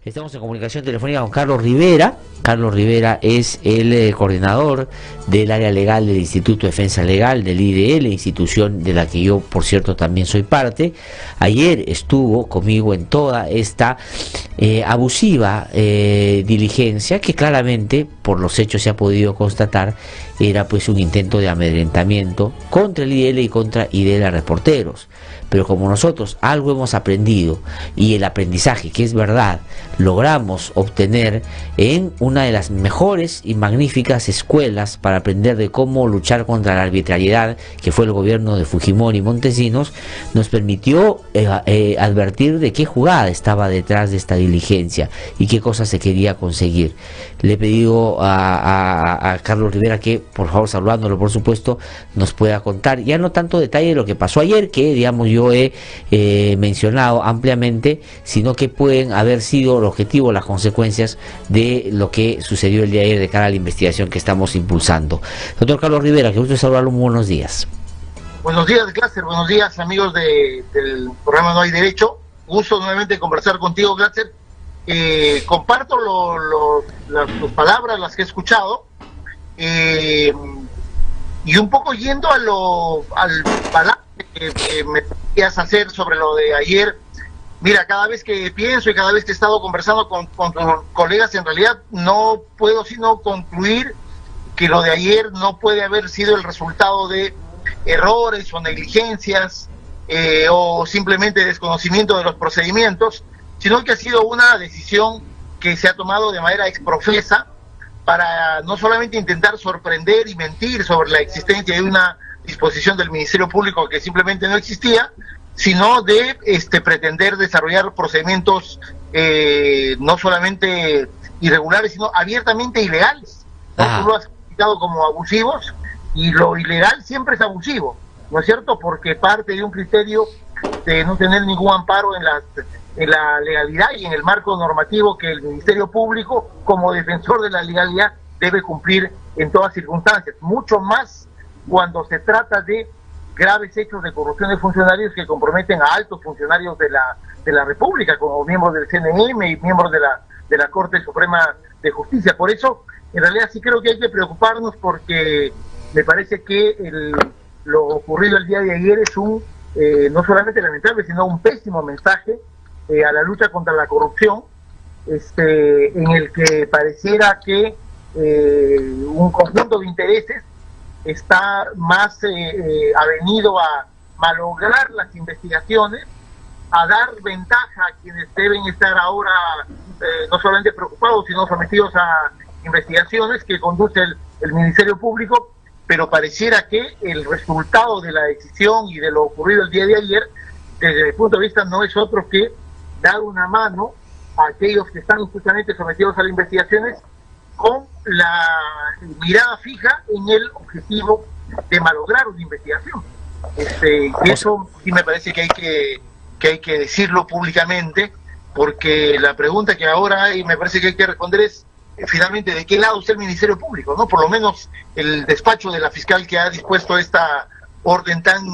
Estamos en comunicación telefónica con Carlos Rivera. Carlos Rivera es el coordinador del área legal del Instituto de Defensa Legal, del IDL, institución de la que yo, por cierto, también soy parte. Ayer estuvo conmigo en toda esta abusiva diligencia que claramente, por los hechos se ha podido constatar, era pues un intento de amedrentamiento contra el IDL y contra IDL Reporteros. Pero como nosotros algo hemos aprendido, y el aprendizaje, que es verdad, logramos obtener en una de las mejores y magníficas escuelas para aprender de cómo luchar contra la arbitrariedad, que fue el gobierno de Fujimori y Montesinos, nos permitió advertir de qué jugada estaba detrás de esta diligencia y qué cosa se quería conseguir. Le he pedido a Carlos Rivera que, por favor, saludándolo por supuesto, nos pueda contar ya no tanto detalle de lo que pasó ayer, que digamos yo he mencionado ampliamente, sino que pueden haber sido el objetivo, las consecuencias de lo que sucedió el día de ayer de cara a la investigación que estamos impulsando. Doctor Carlos Rivera, que gusto saludarlo, muy buenos días. Buenos días, Glatzer, buenos días, amigos del programa No Hay Derecho. Gusto nuevamente conversar contigo, Glatzer. Comparto tus palabras, las que he escuchado, y un poco yendo al balance que me querías hacer sobre lo de ayer. Mira, cada vez que pienso y cada vez que he estado conversando con colegas, en realidad no puedo sino concluir que lo de ayer no puede haber sido el resultado de errores o negligencias o simplemente desconocimiento de los procedimientos, sino que ha sido una decisión que se ha tomado de manera exprofesa para no solamente intentar sorprender y mentir sobre la existencia de una disposición del Ministerio Público que simplemente no existía, sino de pretender desarrollar procedimientos no solamente irregulares, sino abiertamente ilegales, ¿no? Tú lo has calificado como abusivos, y lo ilegal siempre es abusivo, ¿no es cierto? Porque parte de un criterio de no tener ningún amparo en la legalidad y en el marco normativo que el Ministerio Público, como defensor de la legalidad, debe cumplir en todas circunstancias, mucho más cuando se trata de graves hechos de corrupción de funcionarios que comprometen a altos funcionarios de la República, como miembros del CNM y miembros de la Corte Suprema de Justicia. Por eso, en realidad sí creo que hay que preocuparnos, porque me parece que lo ocurrido el día de ayer es no solamente lamentable, sino un pésimo mensaje a la lucha contra la corrupción, en el que pareciera que un conjunto de intereses está más avenido a malograr las investigaciones, a dar ventaja a quienes deben estar ahora no solamente preocupados, sino sometidos a investigaciones que conduce el Ministerio Público. Pero pareciera que el resultado de la decisión y de lo ocurrido el día de ayer, desde mi punto de vista, no es otro que dar una mano a aquellos que están justamente sometidos a las investigaciones, con la mirada fija en el objetivo de malograr una investigación. Y eso sí me parece que hay que decirlo públicamente, porque la pregunta que ahora me parece que hay que responder es, finalmente, ¿de qué lado está el Ministerio Público? ¿No? Por lo menos el despacho de la fiscal que ha dispuesto esta orden tan,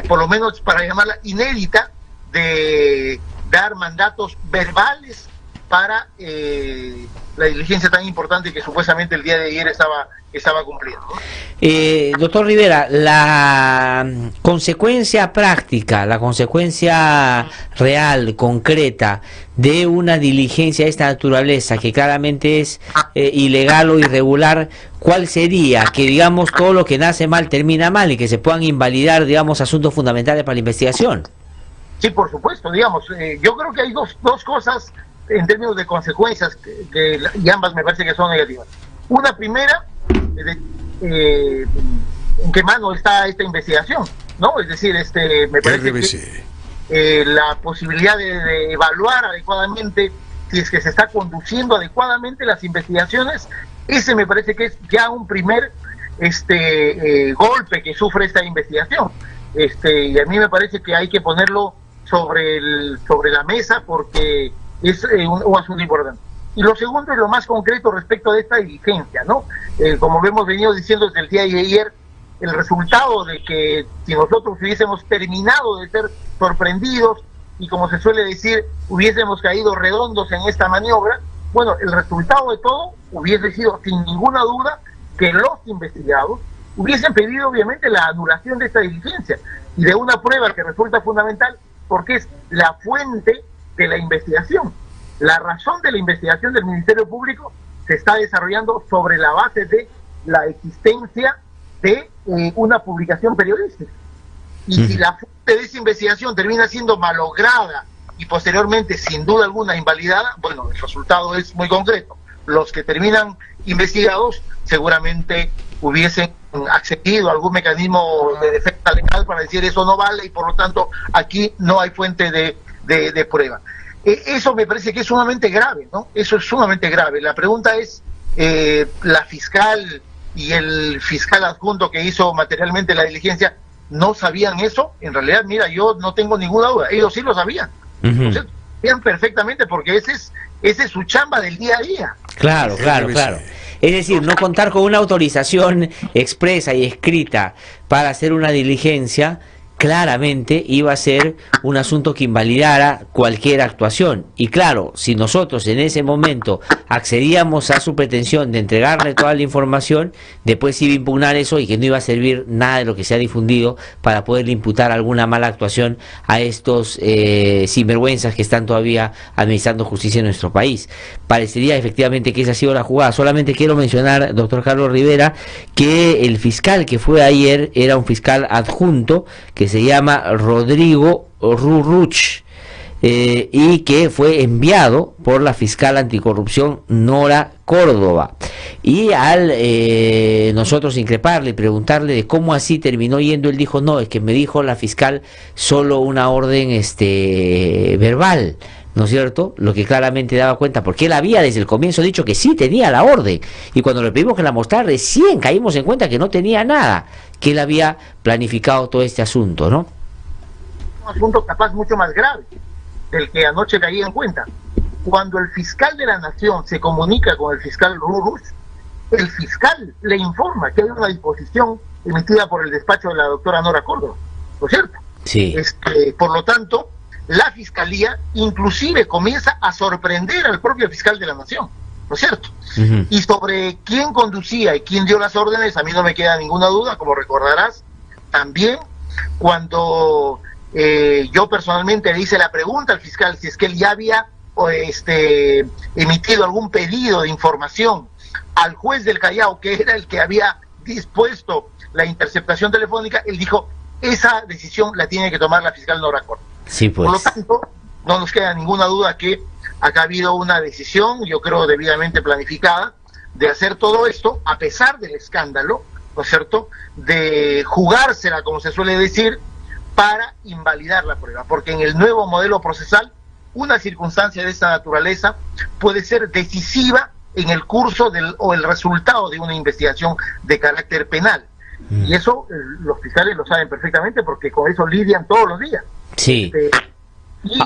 por lo menos para llamarla inédita, de dar mandatos verbales para la diligencia tan importante que supuestamente el día de ayer estaba cumpliendo, ¿no? Doctor Rivera, la consecuencia práctica, la consecuencia real, concreta, de una diligencia de esta naturaleza, que claramente es ilegal o irregular, ¿cuál sería? Que, digamos, todo lo que nace mal termina mal y que se puedan invalidar, digamos, asuntos fundamentales para la investigación. Sí, por supuesto, digamos, yo creo que hay dos cosas en términos de consecuencias y ambas me parece que son negativas. Una primera, en qué mano está esta investigación, ¿no? Es decir, me parece que la posibilidad de evaluar adecuadamente si es que se está conduciendo adecuadamente las investigaciones, ese me parece que es ya un primer golpe que sufre esta investigación. Y a mí me parece que hay que ponerlo sobre la mesa, porque es un asunto importante. Y lo segundo es lo más concreto respecto de esta diligencia, ¿no? Como lo hemos venido diciendo desde el día de ayer, el resultado de que si nosotros hubiésemos terminado de ser sorprendidos y, como se suele decir, hubiésemos caído redondos en esta maniobra, bueno, el resultado de todo hubiese sido, sin ninguna duda, que los investigados hubiesen pedido obviamente la anulación de esta diligencia y de una prueba que resulta fundamental porque es la fuente de la investigación. La razón de la investigación del Ministerio Público se está desarrollando sobre la base de la existencia de una publicación periodística. Y si la fuente de esa investigación termina siendo malograda y posteriormente, sin duda alguna, invalidada, bueno, el resultado es muy concreto. Los que terminan investigados seguramente hubiesen accedido a algún mecanismo de defensa legal para decir eso no vale y por lo tanto aquí no hay fuente de prueba. Eso me parece que es sumamente grave, ¿no? Eso es sumamente grave. La pregunta es, la fiscal y el fiscal adjunto que hizo materialmente la diligencia, ¿no sabían eso? En realidad, mira, yo no tengo ninguna duda, ellos sí lo sabían. Entonces, sabían perfectamente porque ese es su chamba del día a día. Claro. Es decir, no contar con una autorización expresa y escrita para hacer una diligencia, claramente iba a ser un asunto que invalidara cualquier actuación. Y claro, si nosotros en ese momento accedíamos a su pretensión de entregarle toda la información, después iba a impugnar eso y que no iba a servir nada de lo que se ha difundido para poderle imputar alguna mala actuación a estos sinvergüenzas que están todavía administrando justicia en nuestro país. Parecería efectivamente que esa ha sido la jugada. Solamente quiero mencionar, doctor Carlos Rivera, que el fiscal que fue ayer era un fiscal adjunto que se llama Rodrigo Rurruch, y que fue enviado por la fiscal anticorrupción Nora Córdoba. Y al nosotros increparle y preguntarle de cómo así terminó yendo, él dijo, no, es que me dijo la fiscal solo una orden verbal, ¿no es cierto? Lo que claramente daba cuenta, porque él había desde el comienzo dicho que sí tenía la orden, y cuando le pedimos que la mostrara, recién caímos en cuenta que no tenía nada, que él había planificado todo este asunto, ¿no? Un asunto capaz mucho más grave del que anoche caí en cuenta. Cuando el fiscal de la Nación se comunica con el fiscal Rurruch, el fiscal le informa que hay una disposición emitida por el despacho de la doctora Nora Córdoba, ¿no es cierto? Sí. Por lo tanto, la fiscalía inclusive comienza a sorprender al propio fiscal de la Nación, ¿no es cierto? Y sobre quién conducía y quién dio las órdenes, a mí no me queda ninguna duda, como recordarás, también cuando yo personalmente le hice la pregunta al fiscal si es que él ya había emitido algún pedido de información al juez del Callao, que era el que había dispuesto la interceptación telefónica, él dijo, esa decisión la tiene que tomar la fiscal Nora Córdoba. Sí, pues. Por lo tanto, no nos queda ninguna duda que acá ha habido una decisión, yo creo debidamente planificada, de hacer todo esto, a pesar del escándalo, ¿no es cierto?, de jugársela, como se suele decir, para invalidar la prueba, porque en el nuevo modelo procesal, una circunstancia de esta naturaleza puede ser decisiva en el curso o el resultado de una investigación de carácter penal. Y eso los fiscales lo saben perfectamente porque con eso lidian todos los días. Sí. Y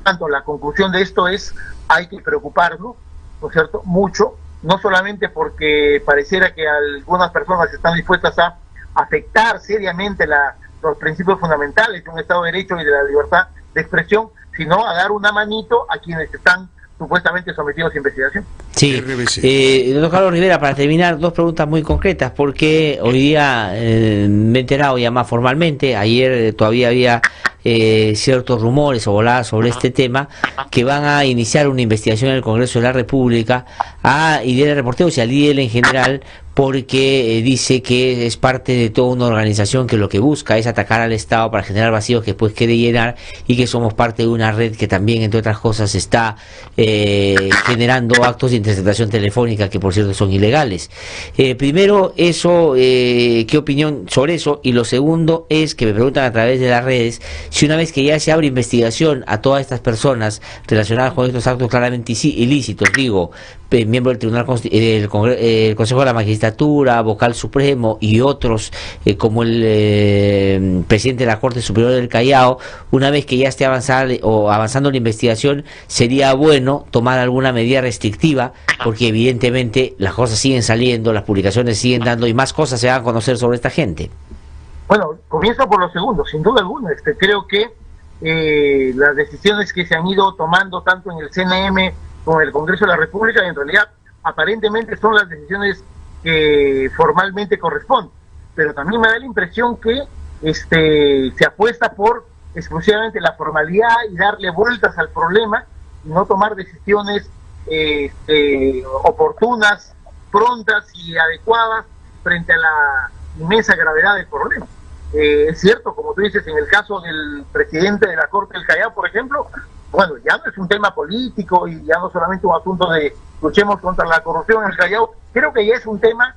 tanto la conclusión de esto es, hay que preocuparnos, ¿no es cierto?, mucho, no solamente porque pareciera que algunas personas están dispuestas a afectar seriamente los principios fundamentales de un Estado de Derecho y de la libertad de expresión, sino a dar una manito a quienes están supuestamente sometidos a investigación. Sí, doctor Carlos Rivera, para terminar, dos preguntas muy concretas, porque hoy día me he enterado ya más formalmente, ayer todavía había ciertos rumores o voladas sobre este tema, que van a iniciar una investigación en el Congreso de la República a IDL Reporteros y al IDL en general, porque dice que es parte de toda una organización que lo que busca es atacar al Estado para generar vacíos que después quiere llenar, y que somos parte de una red que también, entre otras cosas, está generando actos de interceptación telefónica que, por cierto, son ilegales. Primero, eso, ¿qué opinión sobre eso? Y lo segundo es que me preguntan a través de las redes si una vez que ya se abre investigación a todas estas personas relacionadas con estos actos claramente ilícitos, digo, miembro del Tribunal el Consejo de la Magistratura, Vocal Supremo y otros como el presidente de la Corte Superior del Callao, una vez que ya esté avanzando la investigación, sería bueno tomar alguna medida restrictiva, porque evidentemente las cosas siguen saliendo, las publicaciones siguen dando y más cosas se van a conocer sobre esta gente. Bueno, comienzo por lo segundo, sin duda alguna. Creo que las decisiones que se han ido tomando tanto en el CNM como en el Congreso de la República, y en realidad aparentemente son las decisiones que formalmente corresponden, pero también me da la impresión que se apuesta por exclusivamente la formalidad y darle vueltas al problema y no tomar decisiones oportunas, prontas y adecuadas frente a la inmensa gravedad del problema. Es cierto, como tú dices, en el caso del presidente de la Corte del Callao, por ejemplo, bueno, ya no es un tema político y ya no solamente un asunto de luchemos contra la corrupción en el Callao, creo que ya es un tema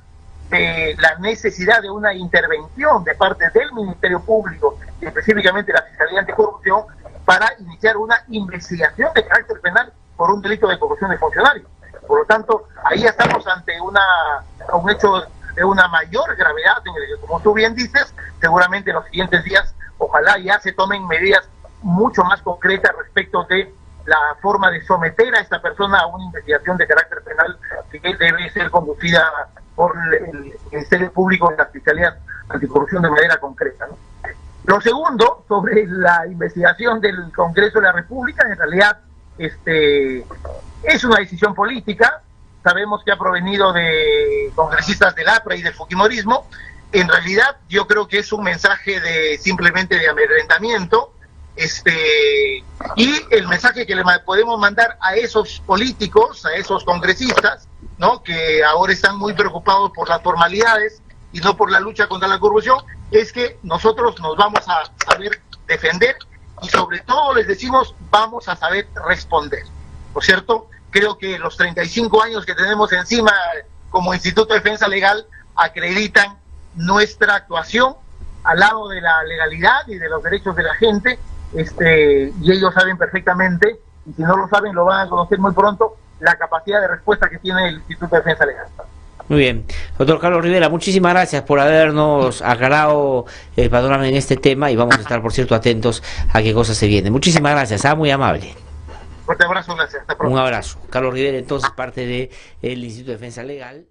de la necesidad de una intervención de parte del Ministerio Público, y específicamente la Fiscalía Anticorrupción, para iniciar una investigación de carácter penal por un delito de corrupción de funcionarios. Por lo tanto, ahí estamos ante un hecho de una mayor gravedad, en el que, como tú bien dices, seguramente en los siguientes días, ojalá ya se tomen medidas mucho más concretas respecto de la forma de someter a esta persona a una investigación de carácter penal que debe ser conducida por el Ministerio Público y la Fiscalía Anticorrupción de manera concreta, ¿no? Lo segundo, sobre la investigación del Congreso de la República, en realidad es una decisión política. Sabemos que ha provenido de congresistas del APRA y del fujimorismo. En realidad yo creo que es un mensaje simplemente de amedrentamiento, y el mensaje que le podemos mandar a esos políticos, a esos congresistas, ¿no?, que ahora están muy preocupados por las formalidades y no por la lucha contra la corrupción, es que nosotros nos vamos a saber defender y sobre todo les decimos vamos a saber responder, ¿no es cierto? Creo que los 35 años que tenemos encima como Instituto de Defensa Legal acreditan nuestra actuación al lado de la legalidad y de los derechos de la gente, y ellos saben perfectamente, y si no lo saben lo van a conocer muy pronto, la capacidad de respuesta que tiene el Instituto de Defensa Legal. Muy bien. Doctor Carlos Rivera, muchísimas gracias por habernos aclarado el panorama en este tema y vamos a estar, por cierto, atentos a qué cosas se vienen. Muchísimas gracias, muy amable. Fuerte abrazo, gracias. Hasta pronto. Un abrazo. Carlos Rivera, entonces, parte del Instituto de Defensa Legal.